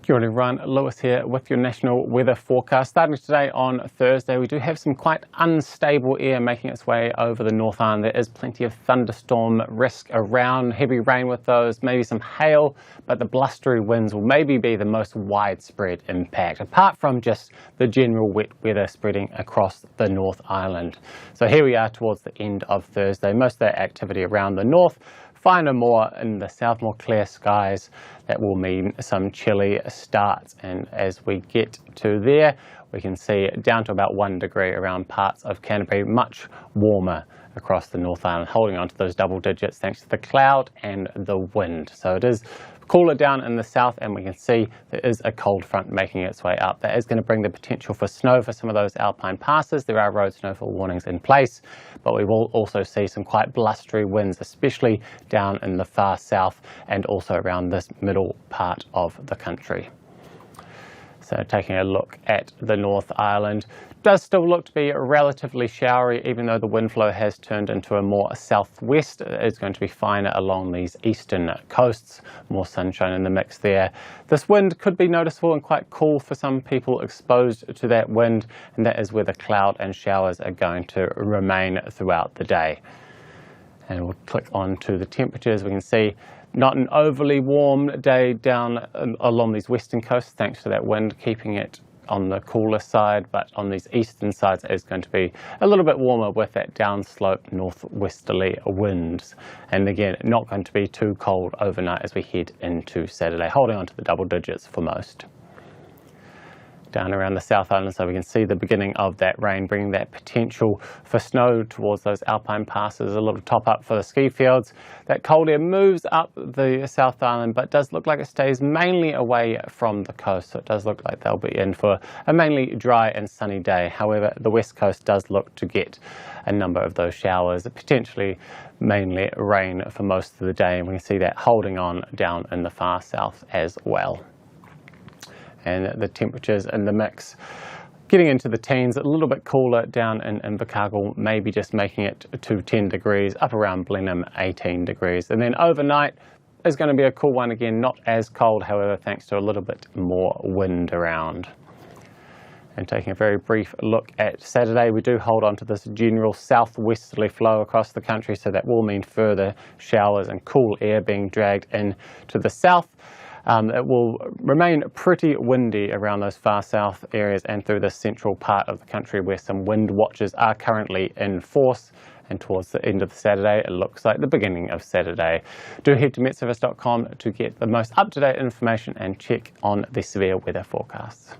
Kia ora everyone, Lewis here with your national weather forecast. Starting today on Thursday, we do have some quite unstable air making its way over the North Island. There is plenty of thunderstorm risk around, heavy rain with those, maybe some hail, but the blustery winds will maybe be the most widespread impact, apart from just the general wet weather spreading across the North Island. So here we are towards the end of Thursday. Most of that activity around the north, finer more in the south, more clear skies. That will mean some chilly starts, and as we get to there, we can see down to about 1 degree around parts of Canterbury, much warmer across the North Island, holding on to those double digits thanks to the cloud and the wind. So it is cooler down in the south, and we can see there is a cold front making its way up. That is going to bring the potential for snow for some of those alpine passes. There are road snowfall warnings in place, but we will also see some quite blustery winds, especially down in the far south and also around this middle part of the country. So taking a look at the North Island, does still look to be relatively showery, even though the wind flow has turned into a more southwest. It's going to be finer along these eastern coasts, more sunshine in the mix there. This wind could be noticeable and quite cool for some people exposed to that wind, and that is where the cloud and showers are going to remain throughout the day. And we'll click on to the temperatures. We can see not an overly warm day down along these western coasts, thanks to that wind keeping it on the cooler side, but on these eastern sides it's going to be a little bit warmer with that downslope northwesterly winds. And again, not going to be too cold overnight as we head into Saturday, holding on to the double digits for most. Down around the South Island, so we can see the beginning of that rain, bringing that potential for snow towards those alpine passes, a little top up for the ski fields. That cold air moves up the South Island, but does look like it stays mainly away from the coast, so it does look like they'll be in for a mainly dry and sunny day. However, the west coast does look to get a number of those showers, potentially mainly rain for most of the day, and we can see that holding on down in the far south as well. And the temperatures in the mix getting into the teens, a little bit cooler down in Invercargill, maybe just making it to 10 degrees, up around Blenheim 18 degrees. And then overnight is going to be a cool one again, not as cold, however, thanks to a little bit more wind around. And taking a very brief look at Saturday, we do hold on to this general southwesterly flow across the country, so that will mean further showers and cool air being dragged in to the south. It will remain pretty windy around those far south areas and through the central part of the country where some wind watches are currently in force. And towards the end of Saturday, it looks like the beginning of Saturday. Do head to MetService.com to get the most up-to-date information and check on the severe weather forecasts.